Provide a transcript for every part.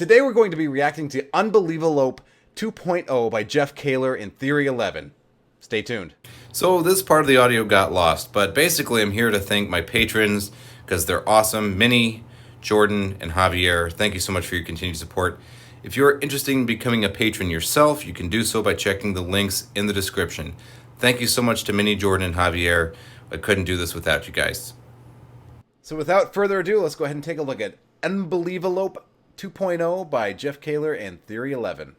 Today we're going to be reacting to Unbelievalope 2.0 by Jeff Kaylor in Theory 11. Stay tuned. So this part of the audio got lost, but basically I'm here to thank my patrons because they're awesome. Minnie, Jordan, and Javier, thank you so much for your continued support. If you're interested in becoming a patron yourself, you can do so by checking the links in the description. Thank you so much to Minnie, Jordan, and Javier. I couldn't do this without you guys. So without further ado, let's go ahead and take a look at Unbelievalope 2.0 by Jeff Kaylor and Theory 11.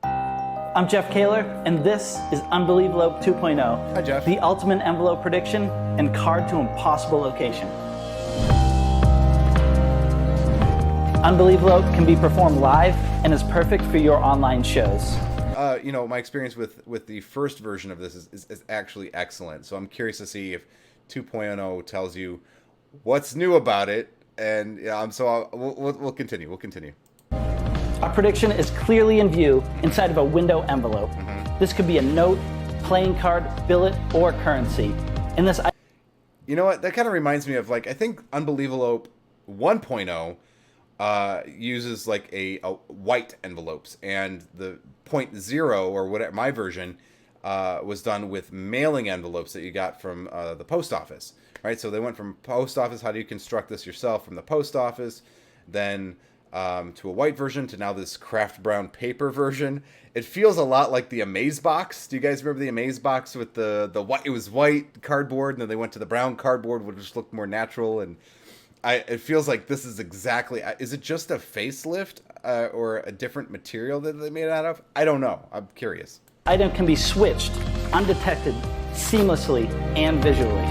I'm Jeff Kaylor, and this is Unbelievalope 2.0. Hi, Jeff. The ultimate envelope prediction and card to impossible location. Unbelievalope can be performed live and is perfect for your online shows. My experience with the first version of this is actually excellent. So I'm curious to see if 2.0 tells you what's new about it. And we'll continue. We'll continue. Our prediction is clearly in view inside of a window envelope. This could be a note, playing card, billet, or currency. In this, you know what? That kind of reminds me of, like, I think Unbelievalope 1.0 uses like a white envelopes, and the 0.0 or whatever my version was done with mailing envelopes that you got from the post office. Right, so they went from post office, how do you construct this yourself, from the post office, then to a white version, to now this craft brown paper version. It feels a lot like the Amaze box. Do you guys remember the Amaze box with the white? It was white cardboard, and then they went to the brown cardboard, which just looked more natural. And it feels like this is exactly. Is it just a facelift or a different material that they made it out of? I don't know. I'm curious. Item can be switched undetected, seamlessly, and visually.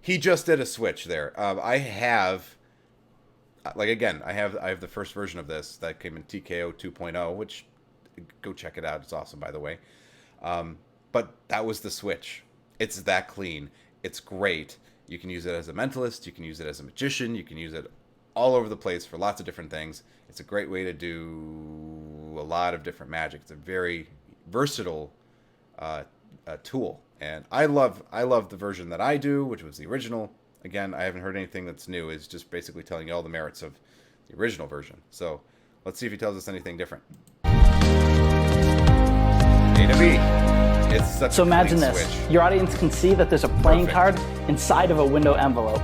He just did a switch there. I have the first version of this that came in TKO 2.0, which, go check it out. It's awesome, by the way. But that was the switch. It's that clean. It's great. You can use it as a mentalist. You can use it as a magician. You can use it all over the place for lots of different things. It's a great way to do a lot of different magic. It's a very versatile tool. And I love the version that I do, which was the original. Again, I haven't heard anything that's new. It's just basically telling you all the merits of the original version. So let's see if he tells us anything different. A to B. It's such So a imagine clean this. switch. Your audience can see that there's a playing Perfect. card inside of a window envelope.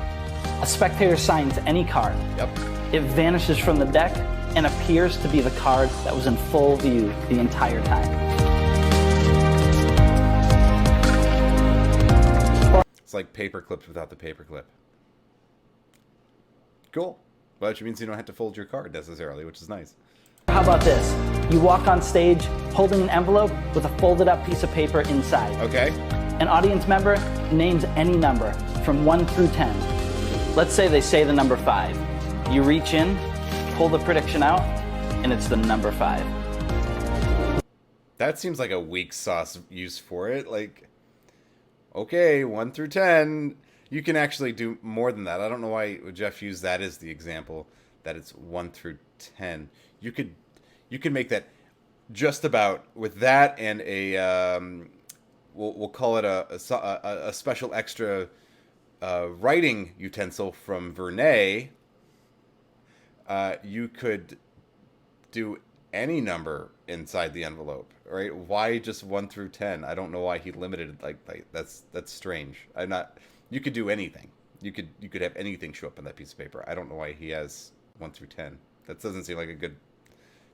A spectator signs any card. Yep. It vanishes from the deck and appears to be the card that was in full view the entire time. It's like paper clips without the paper clip. Cool. Which means you don't have to fold your card necessarily, which is nice. How about this? You walk on stage holding an envelope with a folded up piece of paper inside. Okay. An audience member names any number from 1 through 10. Let's say they say the number 5. You reach in, pull the prediction out, and it's the number 5. That seems like a weak sauce use for it. Like, okay, 1 through 10. You can actually do more than that. I don't know why Jeff used that as the example, that it's 1 through 10. You could make that just about with that and a we'll call it a special extra writing utensil from Vernay. You could do any number inside the envelope, right? Why just 1 through 10? I don't know why he limited it like that's strange. You could do anything. You could have anything show up on that piece of paper. I don't know why he has 1 through 10. That doesn't seem like a good.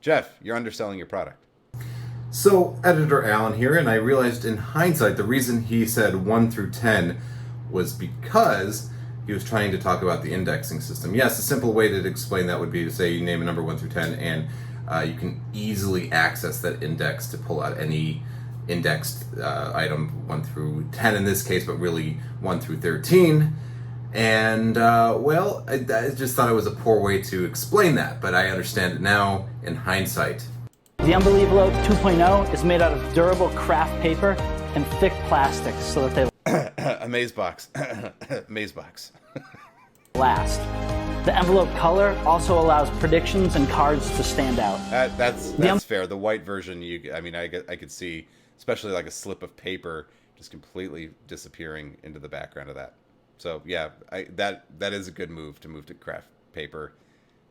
Jeff, you're underselling your product. So, Editor Alan here, and I realized in hindsight the reason he said 1 through 10 was because he was trying to talk about the indexing system. Yes, a simple way to explain that would be to say you name a number 1 through 10, and you can easily access that index to pull out any indexed item 1 through 10 in this case, but really 1 through 13. And, I just thought it was a poor way to explain that, but I understand it now in hindsight. The Unbelievalope 2.0 is made out of durable craft paper and thick plastic so that they Amaze box. Maze box. last. The envelope color also allows predictions and cards to stand out. That's fair. The white version, I could see, especially like a slip of paper just completely disappearing into the background of that. So yeah, that is a good move to craft paper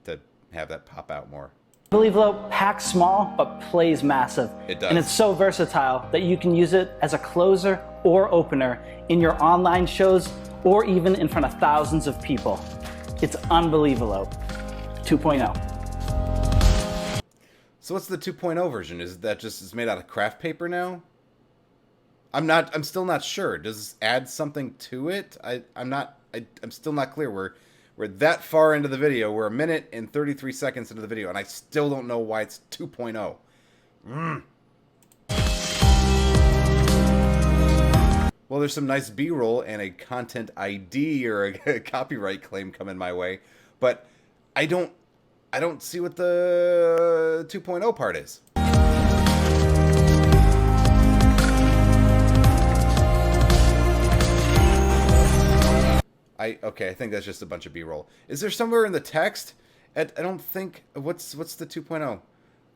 to have that pop out more. Unbelievalope packs small but plays massive. It does. And it's so versatile that you can use it as a closer or opener in your online shows or even in front of thousands of people. It's Unbelievalope 2.0. So what's the 2.0 version? Is that just it's made out of craft paper now? I'm still not sure. Does this add something to it? I'm still not clear. We're that far into the video. We're 1 minute and 33 seconds into the video, and I still don't know why it's 2.0. Well, there's some nice B-roll and a content ID or a copyright claim coming my way, but I don't see what the 2.0 part is. I think that's just a bunch of B-roll. Is there somewhere in the text? I don't think. What's the 2.0?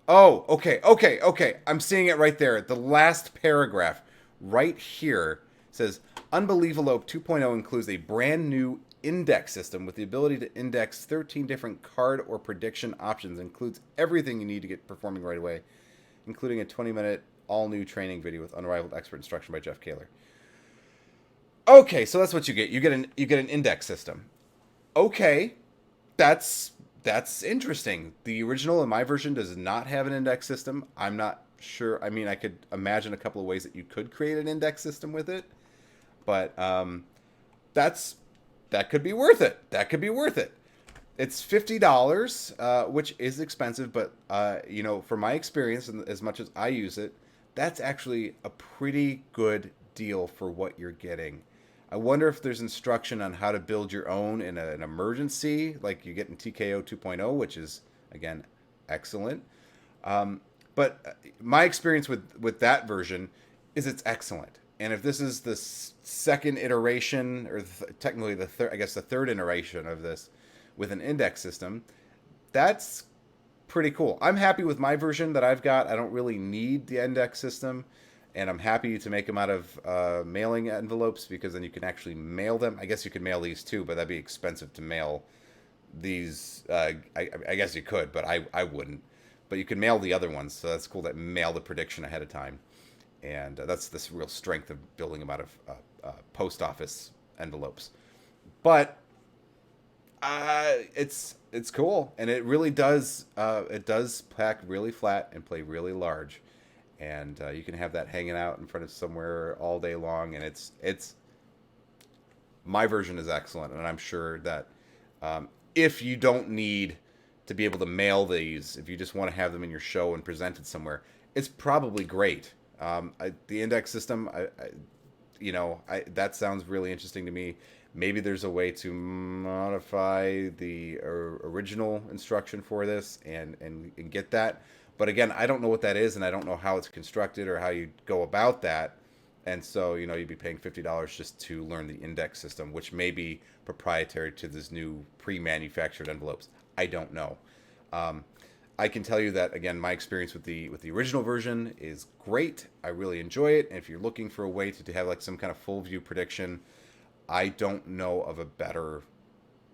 Oh, okay. I'm seeing it right there. The last paragraph right here says Unbelievalope 2.0 includes a brand new index system with the ability to index 13 different card or prediction options. Includes everything you need to get performing right away, including a 20-minute all-new training video with unrivaled expert instruction by Jeff Kaylor. Okay, so that's what you get. You get an index system. Okay, that's interesting. The original in my version does not have an index system. I'm not sure. I mean, I could imagine a couple of ways that you could create an index system with it, but that could be worth it. That could be worth it. It's $50, which is expensive, but from my experience and as much as I use it, that's actually a pretty good deal for what you're getting. I wonder if there's instruction on how to build your own in an emergency, like you get in TKO 2.0, which is, again, excellent. But my experience with that version is it's excellent. And if this is the second iteration, or technically the third iteration of this with an index system, that's pretty cool. I'm happy with my version that I've got. I don't really need the index system. And I'm happy to make them out of mailing envelopes because then you can actually mail them. I guess you could mail these too, but that'd be expensive to mail these. I guess you could, but I wouldn't. But you can mail the other ones, so that's cool that mail the prediction ahead of time. And that's this real strength of building them out of post office envelopes. But it's cool, and it really does. It does pack really flat and play really large. And you can have that hanging out in front of somewhere all day long, and it's my version is excellent, and I'm sure that if you don't need to be able to mail these, if you just want to have them in your show and presented somewhere, it's probably great. The index system, that sounds really interesting to me. Maybe there's a way to modify the original instruction for this and get that. But again, I don't know what that is, and I don't know how it's constructed or how you go about that. And so, you'd be paying $50 just to learn the index system, which may be proprietary to this new pre-manufactured envelopes. I don't know. I can tell you that, again, my experience with the original version is great. I really enjoy it. And if you're looking for a way to have like some kind of full view prediction, I don't know of a better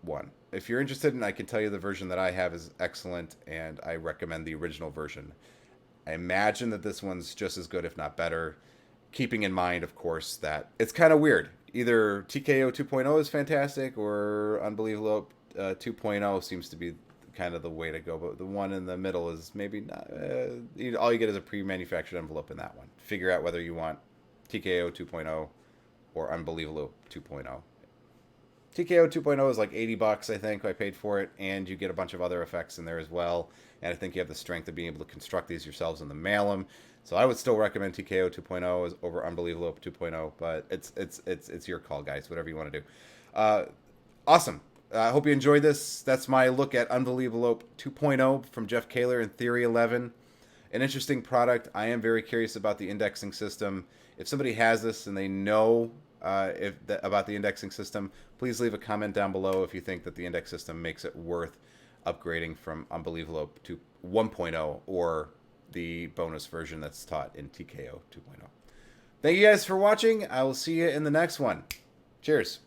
one. If you're interested, and I can tell you the version that I have is excellent, and I recommend the original version. I imagine that this one's just as good, if not better, keeping in mind, of course, that it's kind of weird. Either TKO 2.0 is fantastic, or Unbelievalope 2.0 seems to be kind of the way to go, but the one in the middle is maybe not. All you get is a pre-manufactured envelope in that one. Figure out whether you want TKO 2.0 or Unbelievalope 2.0. TKO 2.0 is like $80, I think. I paid for it, and you get a bunch of other effects in there as well. And I think you have the strength of being able to construct these yourselves and then mail them. So I would still recommend TKO 2.0 over Unbelievalope 2.0, but it's your call, guys. Whatever you want to do. Awesome. I hope you enjoyed this. That's my look at Unbelievalope 2.0 from Jeff Kaylor and Theory 11. An interesting product. I am very curious about the indexing system. If somebody has this and they know about the indexing system, please leave a comment down below if you think that the index system makes it worth upgrading from Unbelievalope to 1.0 or the bonus version that's taught in TKO 2.0. Thank you guys for watching. I will see you in the next one. Cheers.